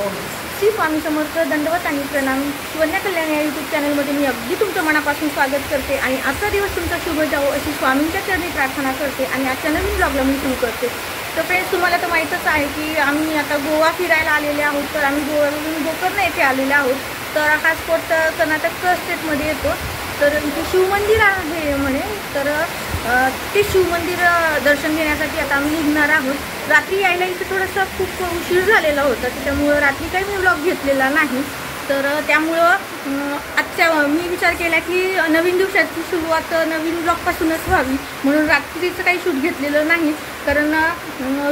श्री स्वामी समर्थ दंडवत आणि प्रणाम। सुवर्ण कल्याण या यूट्यूब चॅनलमध्ये मी अगदी तुमचं मनापासून स्वागत करते आणि आजचा दिवस तुमचा शुभ जावो अशी स्वामींच्या चरणी प्रार्थना करते आणि आजच्या नवीन ब्लॉगला मी सुरू करते। तर फ्रेंड्स, तुम्हाला तर माहीतच आहे की आम्ही आता गोवा फिरायला आलेले आहोत। तर आम्ही गोव्यावरून गोकर्ण येथे आलेले आहोत। तर हा स्पॉट कर्नाटक स्टेटमध्ये येतो। तर इथे शिवमंदिर आहे म्हणे, तर ते शिवमंदिर दर्शन घेण्यासाठी आता आम्ही निघणार आहोत। रात्री यायला इथे थोडासा खूप उशीर झालेला होता, त्यामुळे रात्री काही मी व्लॉग घेतलेला नाही। तर त्यामुळं आजच्या मी विचार केला की नवीन दिवसाची सुरुवात नवीन ब्लॉगपासूनच व्हावी, म्हणून रात्रीचं काही शूट घेतलेलं नाही। कारण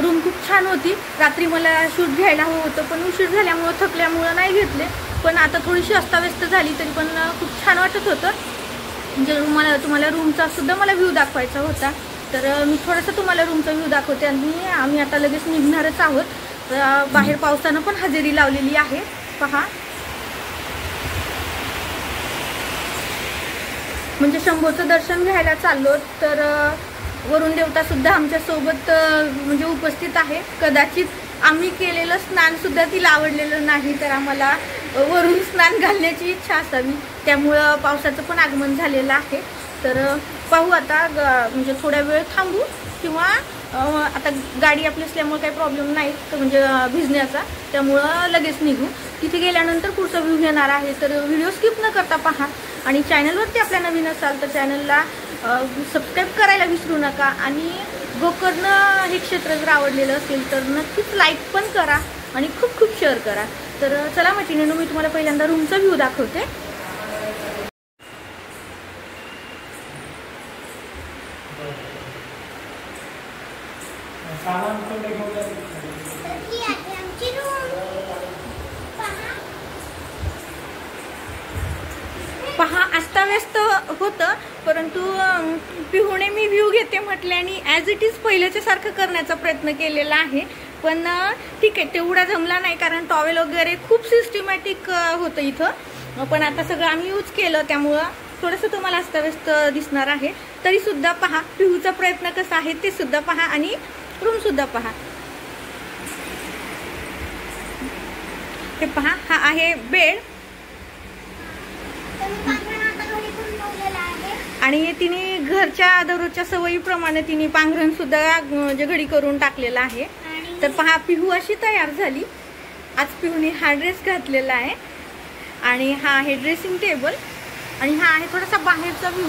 रूम खूप छान होती, रात्री मला शूट घ्यायला हवं होतं, पण उशीर झाल्यामुळं थकल्यामुळं नाही घेतले। पण आता थोडीशी अस्ताव्यस्त झाली तरी पण खूप छान वाटत होतं। म्हणजे तुम्हाला रूमचा सुद्धा मला व्ह्यू दाखवायचा होता, तर मी थोडंसं तुम्हाला रूमचा व्ह्यू दाखवते आणि आम्ही आता लगेच निघणारच आहोत। बाहेर पावसानं पण हजेरी लावलेली आहे, पहा। म्हणजे शंभूचं दर्शन घ्यायला चाललो, तर वरुण देवता सुद्धा आमच्या सोबत म्हणजे उपस्थित आहे। कदाचित आम्ही केलेलं स्नान सुद्धा तिला आवडलेलं नाही, तर आम्हाला वरून स्नान घालण्याची इच्छा असावी, त्यामुळं पावसाचं पण आगमन झालेलं आहे। तर पाहू आता, म्हणजे थोड्या वेळ थांबू किंवा आता गाडी आपली असल्यामुळे काही प्रॉब्लेम नाही म्हणजे भिजण्याचा, त्यामुळं लगेच निघू। तिथे गेल्यानंतर पुढचा व्ह्यू घेणार आहे, तर व्हिडिओ स्किप न करता पहा। आणि चॅनलवरती आपल्या नवीन असाल तर चॅनलला सबस्क्राईब करायला विसरू नका। आणि गोकर्ण हे क्षेत्र जर आवडलेलं असेल तर नक्कीच लाईक पण करा आणि खूप खूप शेअर करा। तर चला मैत्रिणींनो, मी तुम्हाला पहिल्यांदा रूमचा व्ह्यू दाखवते। पहा, अस्ताव्यस्त होतं, परंतु पिहूने मी व्ह्यू घेते म्हटल्याने ॲज इट इज पहिल्याच्या सारखं करण्याचा प्रयत्न केलेला आहे। पण ठीक आहे, तेवढा जमला नाही, कारण टॉवेल वगैरे खूप सिस्टमॅटिक होतं इथं। पण आता सगळं आम्ही यूज केलं, त्यामुळं थोडंसं तुम्हाला अस्ताव्यस्त दिसणार आहे। तरी सुद्धा पहा, पिहूचा प्रयत्न कसा आहे ते सुद्धा पहा आणि रूम सुद्धा पहा। हे पहा, हा आहे बेड आणि तिने घरच्या दररोजच्या सवयीप्रमाणे तिने पांघरण सुद्धा म्हणजे घडी करून टाकलेला आहे। तर पहा, पिहू अशी तयार झाली। आज पिहूने हा ड्रेस घातलेला आहे आणि हा आहे ड्रेसिंग टेबल आणि हा आहे थोडासा बाहेरचा व्ह्यू।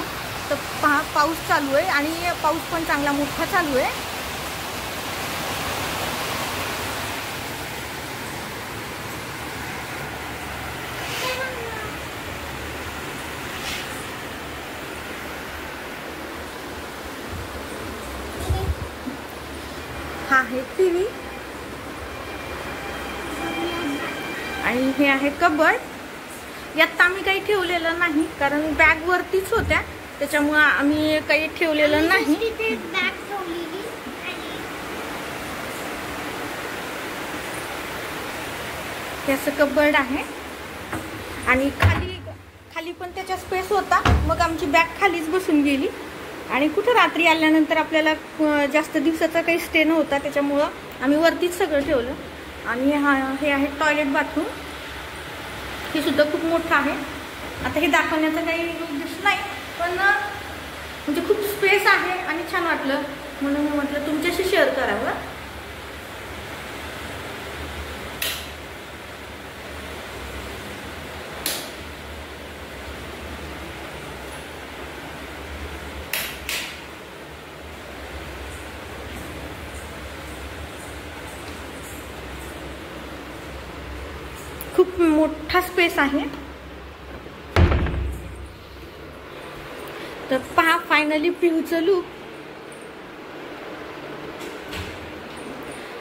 तर पहा, पाऊस चालू आहे आणि पाऊस पण चांगला मोठा चालू आहे। हा आहे टीव्ही आणि हे आहे कबर्ड। यात आम्ही काही ठेवलेलं नाही, कारण बॅग वरतीच होत्या, त्याच्यामुळे आम्ही काही ठेवलेलं नाही। हे असं कबर्ड आहे आणि खाली पण त्याचा स्पेस होता, मग आमची बॅग खालीच बसून गेली। आणि कुठं रात्री आल्यानंतर आपल्याला जास्त दिवसाचा काही स्टे नव्हता, त्याच्यामुळं आम्ही वरतीच सगळं ठेवलं। आणि हे आहे टॉयलेट बाथरूम, हे सुद्धा खूप मोठं आहे। आता हे दाखवण्याचा काही उद्देश नाही, पण म्हणजे खूप स्पेस आहे आणि छान वाटलं, म्हणून मी म्हटलं तुमच्याशी शेअर करावं। खूप मोठा स्पेस आहे। तर पहा, फायनली पिहूचं लुक।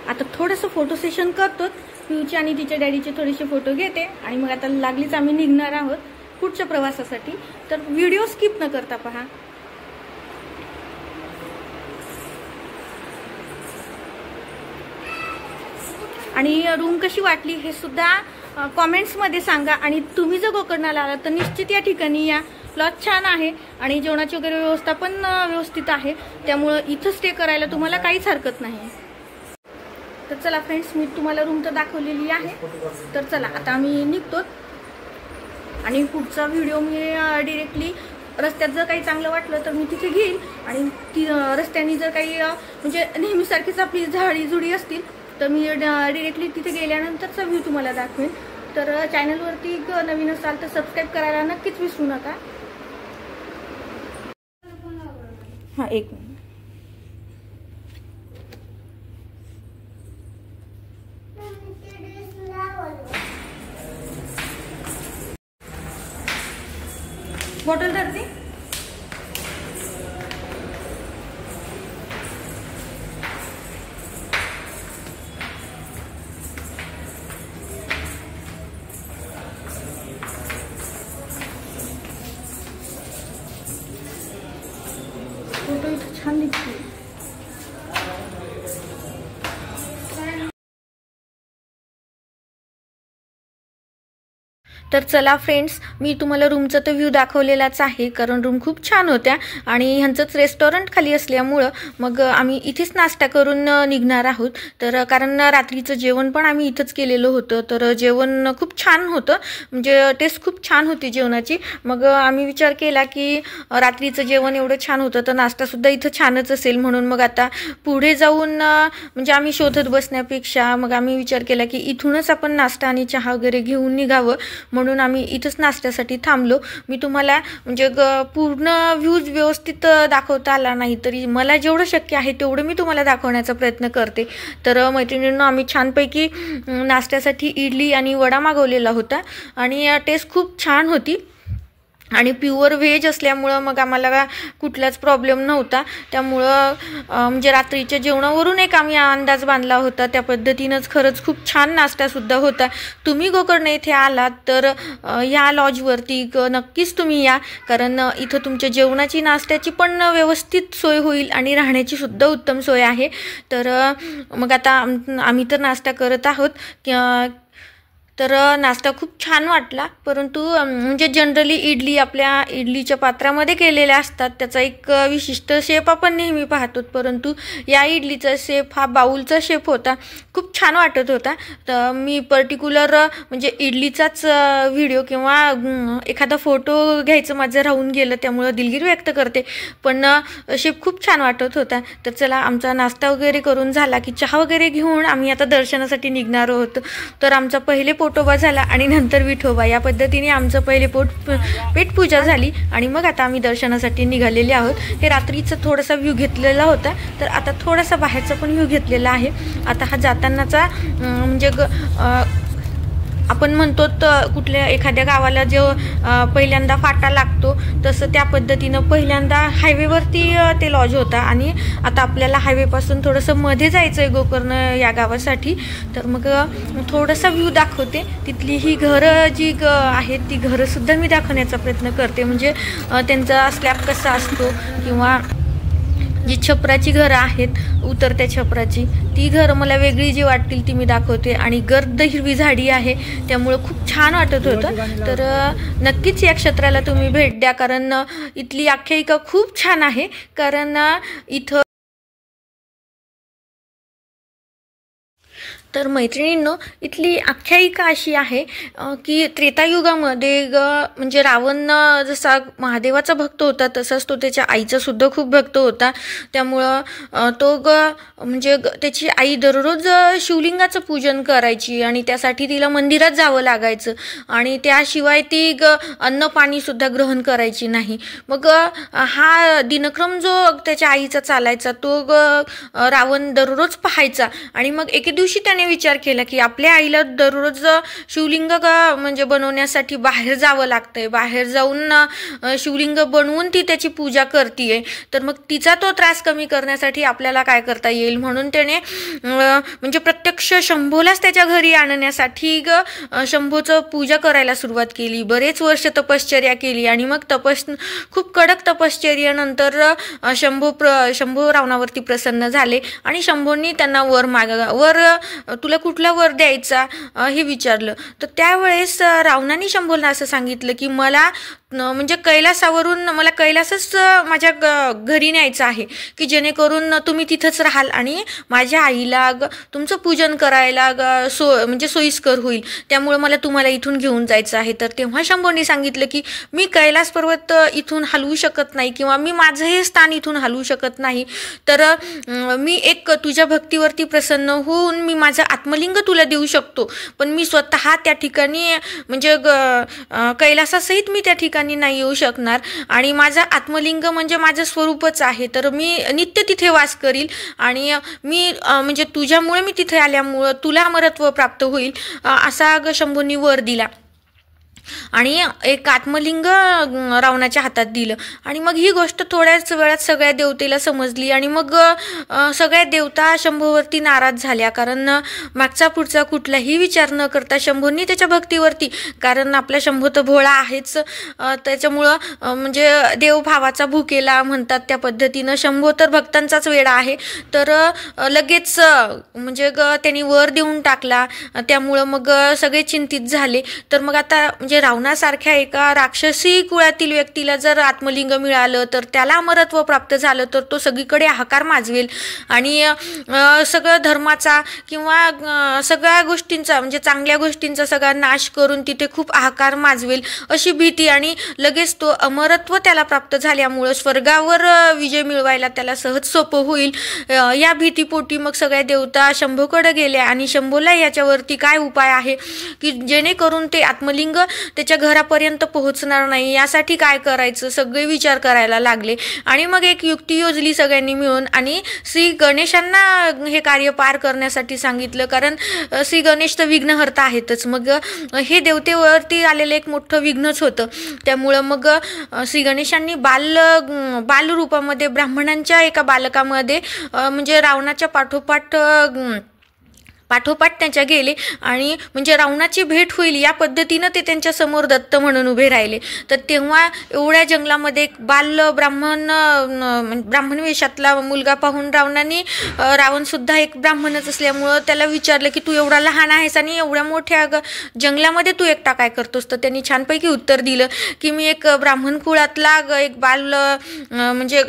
आता थोडंसं फोटो सेशन करतो, पिहूचे आणि तिच्या डॅडीचे थोडेसे फोटो घेते आणि मग आता लागलीच आम्ही निघणार आहोत पुढच्या प्रवासासाठी। तर व्हिडिओ स्किप न करता पहा। आणि रूम कशी वाटली हे सुद्धा कॉमेंट्समध्ये सांगा। आणि तुम्ही जर गोकर्णाला आलात तर निश्चित या ठिकाणी या। लॉज छान आहे आणि जेवणाची वगैरे व्यवस्था पण व्यवस्थित आहे, त्यामुळे इथं स्टे करायला तुम्हाला काहीच हरकत नाही। तर चला फ्रेंड्स, मी तुम्हाला रूम तर दाखवलेली आहे. तर चला आता आम्ही निघतो आणि पुढचा व्हिडिओ मी डिरेक्टली रस्त्यात जर काही चांगलं वाटलं तर मी तिथे घेईन आणि ती रस्त्याने जर काही म्हणजे नेहमीसारखीच आपली झाडी झुडी असतील तर मी डिरेक्टली तिथे गेल्यानंतरचा व्ह्यू तुम्हाला दाखवेन. तर चॅनलवरती नवीन असाल तर सबस्क्राईब करायला नक्कीच विसरू नका. हां, एक मिनिट. बॉटल धरते. फोटो इथं छान दिसते. तर चला फ्रेंड्स, मी तुम्हाला रूमचा तर व्ह्यू दाखवलेलाच आहे, कारण रूम खूप छान होत्या आणि ह्यांचंच रेस्टॉरंट खाली असल्यामुळं मग आम्ही इथेच नाश्ता करून निघणार आहोत. तर कारण रात्रीचं जेवण पण आम्ही इथंच केलेलं होतं, तर जेवण खूप छान होतं, म्हणजे टेस्ट खूप छान होती जेवणाची. मग आम्ही विचार केला की रात्रीचं जेवण एवढं छान होतं तर नाश्तासुद्धा इथं छानच असेल, म्हणून मग आता पुढे जाऊन म्हणजे आम्ही शोधत बसण्यापेक्षा मग आम्ही विचार केला की इथूनच आपण नाश्ता आणि चहा वगैरे घेऊन निघावं, म्हणून आम्ही इथंच नाश्त्यासाठी थांबलो. मी तुम्हाला म्हणजे पूर्ण व्ह्यूज व्यवस्थित दाखवता आला नाही, तरी मला जेवढं शक्य आहे तेवढं मी तुम्हाला दाखवण्याचा प्रयत्न करते. तर मैत्रिणींनो, आम्ही छानपैकी नाश्त्यासाठी इडली आणि वडा मागवलेला होता आणि टेस्ट खूप छान होती आणि प्युअर व्हेज असल्यामुळं मग आम्हाला कुठलाच प्रॉब्लेम नव्हता. त्यामुळं म्हणजे रात्रीच्या जेवणावरून एक आम्ही अंदाज बांधला होता, त्या पद्धतीनंच खरंच खूप छान नाश्तासुद्धा होता. तुम्ही गोकर्ण येथे आलात तर या लॉजवरती नक्कीच तुम्ही या, कारण इथं तुमच्या जेवणाची नाश्त्याची पण व्यवस्थित सोय होईल आणि राहण्याची सुद्धा उत्तम सोय आहे. तर मग आता आम्ही तर नाश्ता करत आहोत. तर नाश्ता खूप छान वाटला, परंतु म्हणजे जनरली इडली आपल्या इडलीच्या पात्रामध्ये केलेल्या असतात, त्याचा एक विशिष्ट शेप आपण नेहमी पाहतो, परंतु या इडलीचा शेप हा बाऊलचा शेप होता, खूप छान वाटत होता. तर मी पर्टिक्युलर म्हणजे इडलीचाच व्हिडिओ किंवा एखादा फोटो घ्यायचं माझं राहून गेलं, त्यामुळं दिलगिरी व्यक्त करते, पण शेप खूप छान वाटत होता. तर चला, आमचा नाश्ता वगैरे करून झाला की चहा वगैरे घेऊन आम्ही आता दर्शनासाठी निघणार आहोत. तर आमचा पहिले पोटोबा झाला आणि नंतर विठोबा, या पद्धतीने आमचं पहिले पेटपूजा झाली आणि मग आता आम्ही दर्शनासाठी निघालेले आहोत. हे रात्रीचा थोडासा व्ह्यू घेतलेला होता, तर आता थोडासा बाहेरचा पण व्ह्यू घेतलेला आहे. आता हा जातानाचा म्हणजे आपण म्हणतो तर कुठल्या एखाद्या गावाला जो पहिल्यांदा फाटा लागतो तसं त्या पद्धतीनं पहिल्यांदा हायवेवरती ते लॉज होता आणि आता आपल्याला हायवेपासून थोडंसं मध्ये जायचं आहे गोकर्ण या गावासाठी. तर मग थोडासा व्ह्यू दाखवते, तिथली ही घरं जी आहेत ती घरंसुद्धा मी दाखवण्याचा प्रयत्न करते, म्हणजे त्यांचा स्लॅब कसा असतो किंवा जी छपराची घरं आहेत उतरत्या छपराची, ती घरं मला वेगळी जी वाटतील ती मी दाखवते. आणि गर्द हिरवी झाडी आहे, त्यामुळं खूप छान वाटत होतं. तर नक्कीच या क्षेत्राला तुम्ही भेट द्या, कारण इथली आख्यायिका खूप छान आहे. कारण इथं तर मैत्रिणींनो, इथली आख्यायिका अशी आहे की त्रेतायुगामध्ये म्हणजे रावण जसा महादेवाचा भक्त होता तसाच तो त्याच्या आईचा सुद्धा खूप भक्त होता. त्यामुळं तो म्हणजे त्याची आई दररोज शिवलिंगाचं पूजन करायची आणि त्यासाठी तिला मंदिरात जावं लागायचं आणि त्याशिवाय ती अन्न पाणीसुद्धा ग्रहण करायची नाही. मग हा दिनक्रम जो त्याच्या आईचा चालायचा तो रावण दररोज पाहायचा आणि मग एके दिवशी त्याने विचार केला की आपल्या आईला दररोज शिवलिंग म्हणजे बनवण्यासाठी बाहेर जावं लागतंय, बाहेर जाऊन शिवलिंग बनवून ती त्याची पूजा करतीये, तर मग तिचा तो त्रास कमी करण्यासाठी आपल्याला काय करता येईल, म्हणून त्याने म्हणजे प्रत्यक्ष शंभूलाच त्याच्या घरी आणण्यासाठी शंभूचं पूजा करायला सुरुवात केली. बरेच वर्ष तपश्चर्या केली आणि मग खूप कडक तपश्चर्यानंतर शंभू रावणावरती प्रसन्न झाले आणि शंभूंनी त्यांना वर तुला कुठला वर द्यायचा हे विचारलं. तर त्यावेळेस रावणाने शंभूला असं सांगितलं की मला म्हणजे कैलासावरून मला कैलासच माझ्या घरी न्यायचं आहे, की जेणेकरून तुम्ही तिथंच राहाल आणि माझ्या आईला तुमचं पूजन करायला म्हणजे सोयीस्कर होईल. त्यामुळे मला तुम्हाला इथून घेऊन जायचं आहे. तर तेव्हा शंभूंनी सांगितलं की मी कैलास पर्वत इथून हलवू शकत नाही किंवा मी माझं हे स्थान इथून हलवू शकत नाही. तर मी एक तुझ्या भक्तीवरती प्रसन्न होऊन मी माझं आत्मलिंग तुला देऊ शकतो, पण मी स्वतः त्या ठिकाणी म्हणजे कैलासासहित मी त्या ठिकाणी नाही येऊ शकणार. आणि माझं आत्मलिंग म्हणजे माझं स्वरूपच आहे. तर मी नित्य तिथे वास करील आणि मी म्हणजे तुझ्यामुळे मी तिथे आल्यामुळं तुला अमरत्व प्राप्त होईल असा शंभूंनी वर दिला. आणि एक आत्मलिंग रावणाच्या हातात दिलं. आणि मग ही गोष्ट थोड्याच वेळात सगळ्या देवतेला समजली आणि मग सगळ्या देवता शंभूवरती नाराज झाल्या. कारण मागचा पुढचा कुठलाही विचार न करता शंभूंनी त्याच्या भक्तीवरती, कारण आपला शंभू तर भोळा आहेच, त्याच्यामुळं म्हणजे देवभावाचा भुकेला म्हणतात त्या पद्धतीनं शंभू तर भक्तांचाच वेडा आहे. तर लगेच म्हणजे त्यांनी वर देऊन टाकला. त्यामुळं मग सगळे चिंतित झाले. तर मग आता म्हणजे रावणासारख्या एका राक्षसी कुळातील व्यक्तीला जर आत्मलिंग मिळालं तर त्याला अमरत्व प्राप्त झालं तर तो सगळीकडे हाहाकार माजवेल आणि सगळं धर्माचा किंवा सगळ्या गोष्टींचा म्हणजे चांगल्या गोष्टींचा सगळा नाश करून तिथे खूप हाहाकार माजवेल अशी भीती. आणि लगेच तो अमरत्व त्याला प्राप्त झाल्यामुळं स्वर्गावर विजय मिळवायला त्याला सहज सोपं होईल या भीतीपोटी मग सगळ्या देवता शंभूकडे गेल्या. आणि शंभूला याच्यावरती काय उपाय आहे की जेणेकरून ते आत्मलिंग त्याच्या घरापर्यंत पोहोचणार नाही यासाठी काय करायचं सगळे विचार करायला लागले. आणि मग एक युक्ती योजली सगळ्यांनी मिळून आणि श्री गणेशांना हे कार्य पार करण्यासाठी सांगितलं. कारण श्री गणेश तर विघ्नहर्ता आहेतच, मग हे देवतेवरती आलेलं एक मोठं विघ्नच होतं. त्यामुळं मग श्री गणेशांनी बाल रूपामध्ये ब्राह्मणांच्या एका बालकामध्ये म्हणजे रावणाच्या पाठोपाठ त्यांच्या गेले आणि म्हणजे रावणाची भेट होईल या पद्धतीनं ते त्यांच्या समोर दत्त म्हणून उभे राहिले. तर तेव्हा एवढ्या जंगलामध्ये एक ब्राह्मण वेशातला मुलगा पाहून रावण सुद्धा एक ब्राह्मणच असल्यामुळं त्याला विचारलं की तू एवढा लहान आहेस आणि एवढ्या मोठ्या जंगलामध्ये तू एकटा काय करतोस. तर त्यांनी छानपैकी उत्तर दिलं की मी एक ब्राह्मण कुळातला एक म्हणजे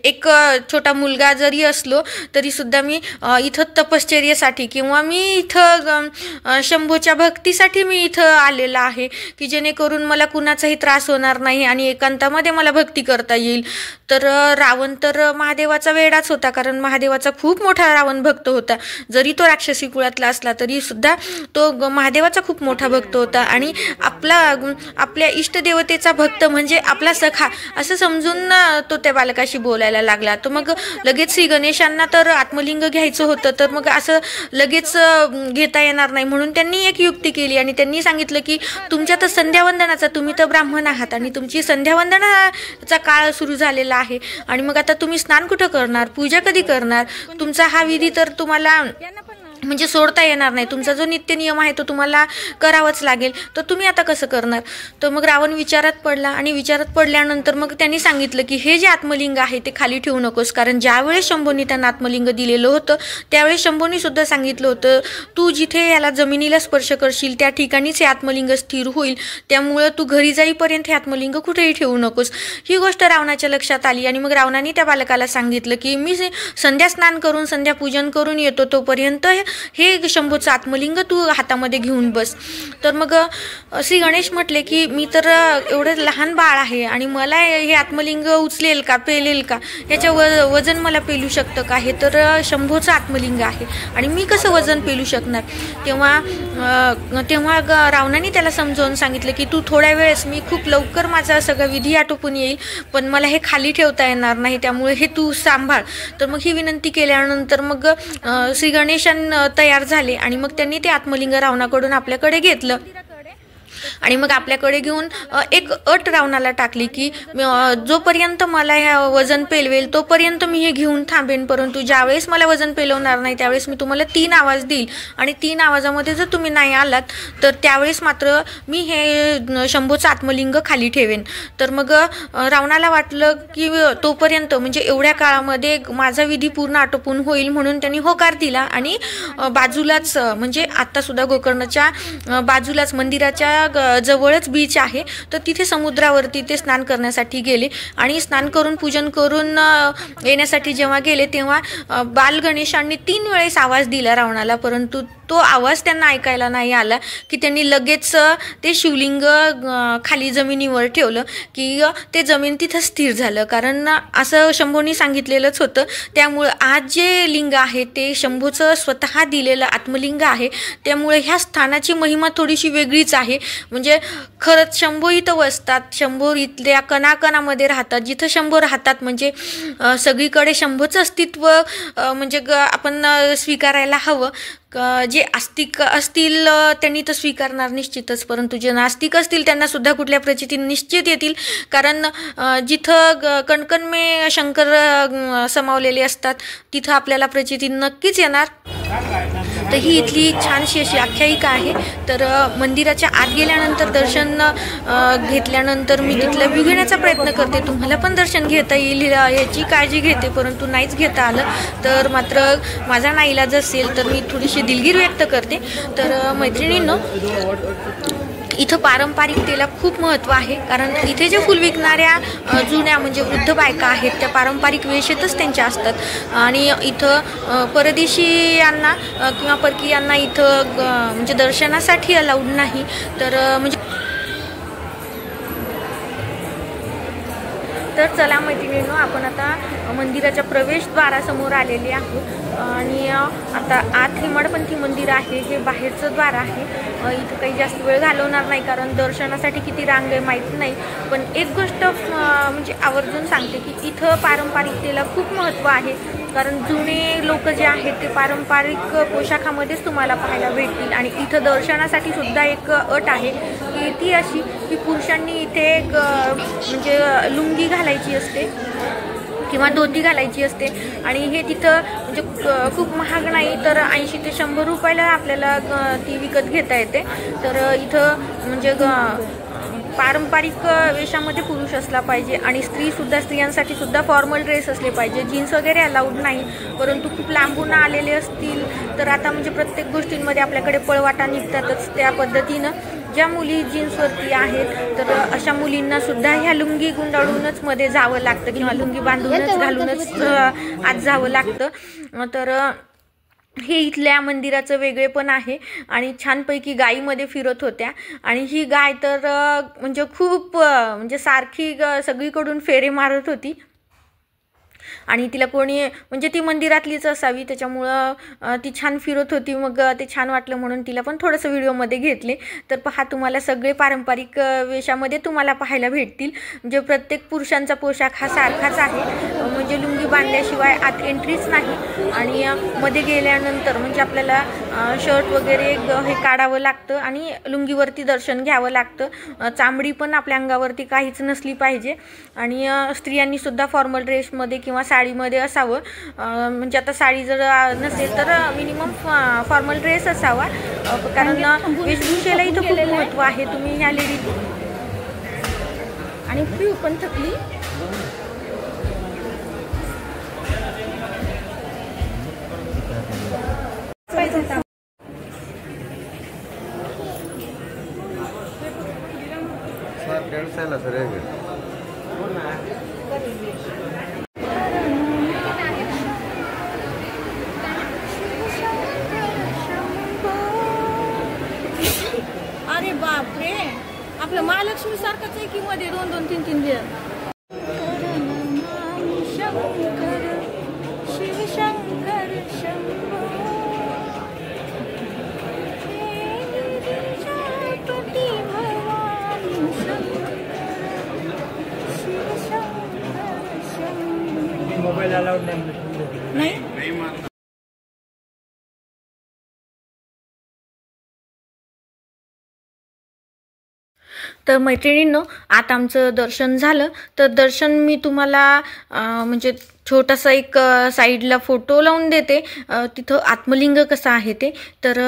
एक छोटा मुलगा जरी असलो तरी सुद्धा मी इथं तपश्चर्येसाठी किंवा मी इथं शंभूच्या भक्तीसाठी मी इथं आलेला आहे की जेणेकरून मला कुणाचाही त्रास होणार नाही आणि एकांतामध्ये मला भक्ती करता येईल. तर रावण तर महादेवाचा वेडाच होता, कारण महादेवाचा खूप मोठा रावण भक्त होता. जरी तो राक्षसी कुळातला असला तरी सुद्धा तो महादेवाचा खूप मोठा भक्त होता आणि आपल्या इष्टदेवतेचा भक्त म्हणजे आपला सखा असं समजून तो त्या बालकाशी बोलायला लागला. तर मग लगेच श्री गणेशांना तर आत्मलिंग घ्यायचं होतं, तर मग असं लगेच घेता येणार नाही म्हणून त्यांनी एक युक्ती केली आणि त्यांनी सांगितलं की तुमच्या तर संध्यावंदनाचा, तुम्ही तर ब्राह्मण आहात आणि तुमची संध्यावंदनाचा काळ सुरू झालेला आहे आणि मग आता तुम्ही स्नान कुठं करणार, पूजा कधी करणार, तुमचा हा विधी तर तुम्हाला म्हणजे सोडता येणार नाही, तुमचा जो नित्य नियम आहे तो तुम्हाला करावाच लागेल. तर तुम्ही आता कसं करणार. तर मग रावण विचारात पडला आणि विचारात पडल्यानंतर मग त्यांनी सांगितलं की हे जे आत्मलिंग आहे ते खाली ठेवू नकोस, कारण ज्यावेळेस शंभूंनी त्यांना आत्मलिंग दिलेलं होतं त्यावेळेस शंभूंनी सुद्धा सांगितलं होतं तू जिथे याला जमिनीला स्पर्श करशील त्या ठिकाणीच हे आत्मलिंग स्थिर होईल, त्यामुळं तू घरी जाईपर्यंत हे आत्मलिंग कुठेही ठेवू नकोस. ही गोष्ट रावणाच्या लक्षात आली आणि मग रावणाने त्या बालकाला सांगितलं की मी संध्या स्नान करून संध्या पूजन करून येतो, तोपर्यंत हे शंभूचं आत्मलिंग तू हातामध्ये घेऊन बस. तर मग श्री गणेश म्हटले की मी तर एवढं लहान बाळ आहे आणि मला हे आत्मलिंग उचलेल का, पेलेल का, याच्या वजन मला पेलू शकतं का, हे तर शंभूचं आत्मलिंग आहे आणि मी कसं वजन पेलू शकणार. तेव्हा रावणाने त्याला समजावून सांगितलं की तू थोड्या वेळेस, मी खूप लवकर माझा सगळा विधी आटोपून येईल पण मला हे खाली ठेवता येणार नाही, त्यामुळे हे तू सांभाळ. तर मग ही विनंती केल्यानंतर मग श्री गणेशांना तयार झाले आणि मग त्यांनी ते आत्मलिंग रावणाकडून आपल्याकडे घेतलं आणि मग आपल्याकडे घेऊन एक अट रावणाला टाकली की जोपर्यंत मला ह्या वजन पेलवेल तोपर्यंत मी हे घेऊन थांबेन, परंतु ज्यावेळेस मला वजन पेलवणार नाही त्यावेळेस मी तुम्हाला 3 आवाज देईल आणि 3 आवाजामध्ये जर तुम्ही नाही आलात तर त्यावेळेस मात्र मी हे शंभूचं आत्मलिंग खाली ठेवेन. तर मग रावणाला वाटलं की तोपर्यंत म्हणजे एवढ्या काळामध्ये माझा विधी पूर्ण आटोपून होईल म्हणून त्यांनी होकार दिला आणि बाजूलाच म्हणजे आत्तासुद्धा गोकर्णच्या बाजूलाच मंदिराच्या जवळच बीच आहे, तर तिथे समुद्रावरती ते स्नान करण्यासाठी गेले आणि स्नान करून पूजन करून येण्यासाठी जेव्हा गेले तेव्हा बाल गणेशांनी 3 वेळेस आवाज दिला रावणाला, परंतु तो आवाज त्यांना ऐकायला नाही आला की त्यांनी लगेच ते शिवलिंग खाली जमिनीवर ठेवलं की ते जमीन तिथं स्थिर झालं, कारण असं शंभूंनी सांगितलेलंच होतं. त्यामुळं आज जे लिंग आहे ते शंभूचं स्वतः दिलेलं आत्मलिंग आहे. त्यामुळे ह्या स्थानाची महिमा थोडीशी वेगळीच आहे. म्हणजे खरंच शंभू इथं वसतात, शंभू इथल्या कणाकणामध्ये राहतात. जिथं शंभू राहतात म्हणजे सगळीकडे शंभूचं अस्तित्व म्हणजे आपण स्वीकारायला हवं. जे आस्तिक असतील त्यांनी तर स्वीकारणार निश्चितच, परंतु जे नास्तिक असतील त्यांना सुद्धा कुठल्या प्रचिती निश्चित येतील, कारण जिथं कणकणमे शंकर समावलेले असतात तिथं आपल्याला प्रचिती नक्कीच येणार. तर ही इथली छानशी अशी आख्यायिका आहे. तर मंदिराच्या आत गेल्यानंतर दर्शन घेतल्यानंतर मी तिथलं व्ह्यू घेण्याचा प्रयत्न करते. तुम्हाला पण दर्शन घेता येईल याची काळजी घेते, परंतु नाहीच घेता आलं तर मात्र माझा नाईलाज असेल तर मी थोडीशी दिलगीर व्यक्त करते. तर मैत्रिणींनो, इथं पारंपरिकतेला खूप महत्त्व आहे, कारण इथे जे फुल विकणाऱ्या जुन्या म्हणजे वृद्ध बायका आहेत त्या पारंपरिक वेशेतच त्यांच्या असतात आणि इथं परदेशीयांना किंवा परकीयांना इथं म्हणजे दर्शनासाठी अलाउड नाही. तर म्हणजे तर चला मैत्रिणींनो, आपण आता मंदिराच्या प्रवेशद्वारासमोर आलेले आहोत आणि आता आत हेमाडपंथी मंदिर आहे, हे बाहेरचं द्वार आहे. इथं काही जास्त वेळ घालवणार नाही, कारण दर्शनासाठी किती रांग आहे माहीत नाही. पण एक गोष्ट म्हणजे आवर्जून सांगते की इथं पारंपरिकतेला खूप महत्त्व आहे, कारण जुने लोक जे आहेत ते पारंपरिक पोशाखामध्येच तुम्हाला पाहायला भेटतील. आणि इथं दर्शनासाठी सुद्धा एक अट आहे की ती अशी की पुरुषांनी इथे एक म्हणजे लुंगी घालायची असते किंवा धोती घालायची असते आणि हे तिथं म्हणजे खूप महाग नाही, तर 80 ते 100 रुपयाला आपल्याला ती विकत घेता येते. तर इथं म्हणजे पारंपरिक वेशामध्ये पुरुष असला पाहिजे आणि स्त्रियांसाठी सुद्धा फॉर्मल ड्रेस असले पाहिजे. जीन्स वगैरे अलाउड नाही, परंतु खूप लांबून आलेले असतील तर आता म्हणजे प्रत्येक गोष्टींमध्ये आपल्याकडे पळवाटा निघतातच. त्या पद्धतीनं ज्या मुली जीन्सवरती आहेत तर अशा मुलींना सुद्धा ह्या लुंगी गुंडाळूनच मध्ये जावं लागतं किंवा लुंगी बांधूनच घालूनच आत जावं लागतं. तर हे इथल्या मंदिराचं वेगळेपण आहे. आणि छानपैकी गायीमध्ये फिरत होत्या आणि ही गाय तर म्हणजे खूप म्हणजे सारखी सगळीकडून फेरे मारत होती आणि तिला कोणी म्हणजे ती मंदिरातलीच असावी त्याच्यामुळं ती छान फिरत होती. मग ते छान वाटलं म्हणून तिला पण थोडंसं व्हिडिओमध्ये घेतले. तर पहा, तुम्हाला सगळे पारंपरिक वेशामध्ये तुम्हाला पाहायला भेटतील. म्हणजे प्रत्येक पुरुषांचा पोशाख हा सारखाच आहे, म्हणजे लुंगी बांधल्याशिवाय आत एंट्रीच नाही. आणि मध्ये गेल्यानंतर म्हणजे आपल्याला शर्ट वगैरे हे काढावं लागतं आणि लुंगीवरती दर्शन घ्यावं लागतं. चामडी पण आपल्या अंगावरती काहीच नसली पाहिजे आणि स्त्रियांनी सुद्धा फॉर्मल ड्रेसमध्ये किंवा साडीमध्ये असावं. म्हणजे आता साडी जर नसेल तर मिनिमम फॉर्मल ड्रेस असावा, कारण वेशभूषेला इथं खूप महत्त्व आहे. तुम्ही ह्या लेडीज आणि पिऊ पण थकली. अरे बापरे, आपलं महालक्ष्मी सारखंच आहे की मध्ये 2-2, 3-3 दिवस. शंकर शिवशंकर शंभो मोबाईल अलाउड नाही. तर मैत्रिणींनो, आता आमचं दर्शन झालं. तर दर्शन मी तुम्हाला म्हणजे छोटासा एक साईडला फोटो लावून देते तिथं आत्मलिंग कसं आहे ते. तर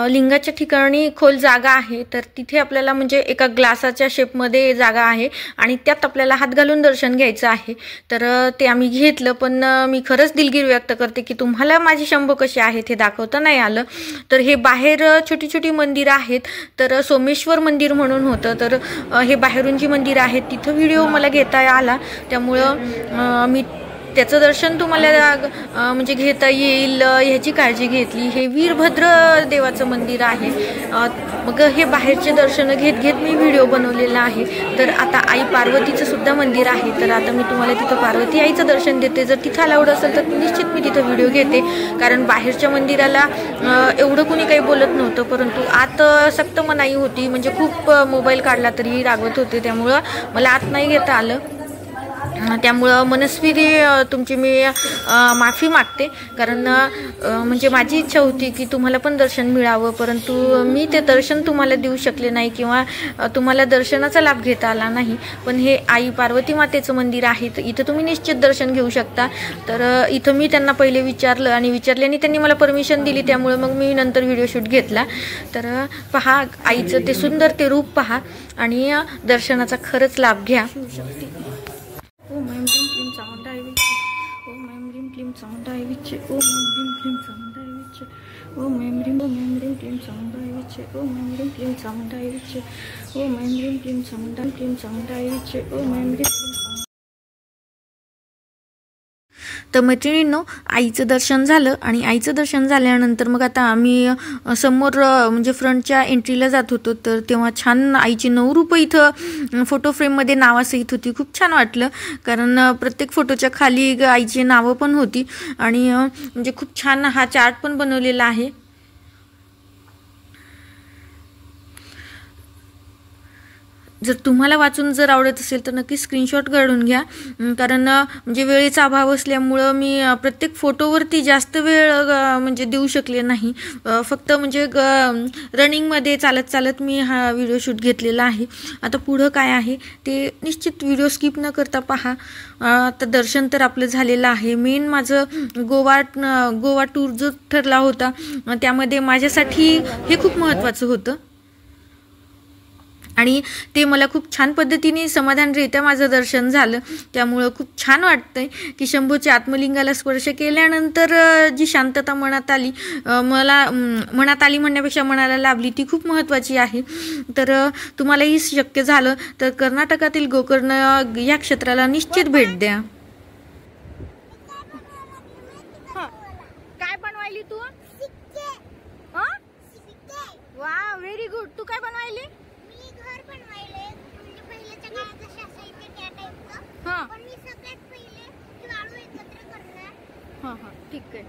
लिंगाच्या ठिकाणी खोल जागा आहे, तर तिथे आपल्याला म्हणजे एका ग्लासाच्या शेपमध्ये जागा आहे आणि त्यात आपल्याला हात घालून दर्शन घ्यायचं आहे. तर ते आम्ही घेतलं, पण मी खरंच दिलगिरी व्यक्त करते की तुम्हाला माझी शंभू कशी आहेत हे दाखवता नाही आलं. तर हे बाहेर छोटी छोटी मंदिरं आहेत. तर सोमेश्वर मंदिर म्हणून होतं, तर हे बाहेरून जी मंदिर आहेत तिथं व्हिडिओ मला घेता आला, त्यामुळं मी त्याचं दर्शन तुम्हाला म्हणजे घेता येईल ह्याची काळजी घेतली. हे वीरभद्र देवाचं मंदिर आहे. मग हे बाहेरचे दर्शन घेत घेत मी व्हिडिओ बनवलेला आहे. तर आता आई पार्वतीचं सुद्धा मंदिर आहे, तर आता मी तुम्हाला तिथं पार्वती आईचं दर्शन देते. जर तिथं अलाउड असेल तर निश्चित मी तिथं व्हिडिओ घेते, कारण बाहेरच्या मंदिराला एवढं कुणी काही बोलत नव्हतं, परंतु आत सक्त मनाई होती. म्हणजे खूप मोबाईल काढला तरी रागवत होते, त्यामुळं मला आत नाही घेता आलं. त्यामुळं मनस्वी तुमची मी माफी मागते, कारण म्हणजे माझी इच्छा होती की तुम्हाला पण दर्शन मिळावं, परंतु मी ते दर्शन तुम्हाला देऊ शकले नाही किंवा तुम्हाला दर्शनाचा लाभ घेता आला नाही. पण हे आई पार्वती मातेचं मंदिर आहे, तर इथं तुम्ही निश्चित दर्शन घेऊ शकता. तर इथं मी त्यांना पहिले विचारलं आणि विचारल्याने त्यांनी मला परमिशन दिली, त्यामुळे मग मी नंतर व्हिडिओ शूट घेतला. तर पहा आईचं ते सुंदर ते रूप पहा आणि दर्शनाचा खरंच लाभ घ्या. ओम ऐं ह्रीं क्लीं चामुंडाय विच्चे, ओम ऐं ह्रीं क्लीं चामुंडाय विच्चे, ओम ऐं ह्रीं क्लीं चामुंडाय विच्चे, ओम ऐं ह्रीं क्लीं चामुंडाय विच्चे, ओम ऐं ह्रीं क्लीं चामुंडाय विच्चे, ओम ऐं ह्रीं क्लीं चामुंडाय विच्चे, ओम ऐं ह्रीं. तर मैत्रिणींनो, आईचं दर्शन झालं आणि आईचं दर्शन झाल्यानंतर मग आता आम्ही समोर म्हणजे फ्रंटच्या एंट्रीला जात होतो. तर तेव्हा छान आईची 9 रूपं इथं फोटो फ्रेममध्ये नावासहित होती. खूप छान वाटलं, कारण प्रत्येक फोटोच्या खाली आईची नावं पण होती आणि म्हणजे खूप छान हा चार्ट पण बनवलेला आहे. जर तुम्हाला वाचून जर आवडत असेल तर नक्की स्क्रीनशॉट काढून घ्या, कारण म्हणजे वेळेचा अभाव असल्यामुळं मी प्रत्येक फोटोवरती जास्त वेळ म्हणजे देऊ शकले नाही. फक्त म्हणजे रनिंगमध्ये चालत चालत मी हा व्हिडिओ शूट घेतलेला आहे. आता पुढं काय आहे ते निश्चित व्हिडिओ स्किप न करता पहा. आता दर्शन तर आपलं झालेलं आहे. मेन माझं गोवा टूर जो ठरला होता त्यामध्ये माझ्यासाठी हे खूप महत्त्वाचं होतं आणि ते मला खूप छान पद्धतीने समाधानरित्या माझं दर्शन झालं. त्यामुळं खूप छान वाटतंय की शंभूच्या आत्मलिंगाला स्पर्श केल्यानंतर जी शांतता मनात आली, मनात आली म्हणण्यापेक्षा मनाला लाभली, ती खूप महत्त्वाची आहे. तर तुम्हालाही शक्य झालं तर कर्नाटकातील गोकर्ण या क्षेत्राला निश्चित भेट द्या. काय बनवायली तू? वा, व्हेरी गुड. तू काय बनवायली? ठीक आहे,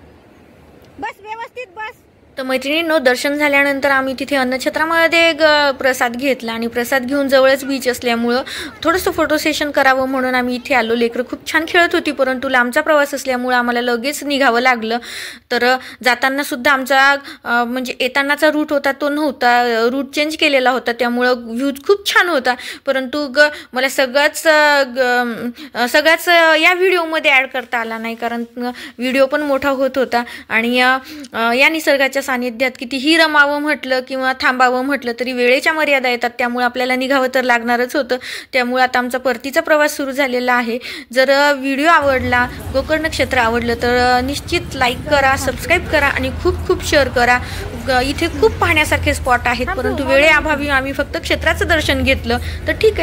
बस व्यवस्थित बस. तर मैत्रिणींनो, दर्शन झाल्यानंतर आम्ही तिथे अन्नछत्रामध्ये प्रसाद घेतला आणि प्रसाद घेऊन जवळच बीच असल्यामुळं थोडंसं फोटो सेशन करावं म्हणून आम्ही इथे आलो. लेकरं खूप छान खेळत होती, परंतु लांबचा प्रवास असल्यामुळं आम्हाला लगेच निघावं लागलं. तर जाताना सुद्धा आमचा म्हणजे येतानाचा रूट होता तो नव्हता, रूट चेंज केलेला होता, त्यामुळं व्ह्यू खूप छान होता. परंतु मला सगळ्याच या व्हिडिओमध्ये ॲड करता आला नाही, कारण व्हिडिओ पण मोठा होत होता आणि या निसर्गाच्या सानिध्यात कितीही रमावं म्हटलं किंवा थांबावं म्हटलं तरी वेळेच्या मर्यादा येतात, त्यामुळे आपल्याला निघावं तर लागणारच होतं. त्यामुळे आता आमचा परतीचा प्रवास सुरू झालेला आहे. जर व्हिडिओ आवडला, गोकर्ण क्षेत्र आवडलं तर निश्चित लाईक करा, सबस्क्राईब करा आणि खूप खूप शेअर करा. इथे खूप पाहण्यासारखे स्पॉट आहेत, परंतु वेळेअभावी आम्ही फक्त क्षेत्राचं दर्शन घेतलं. तर ठीक आहे.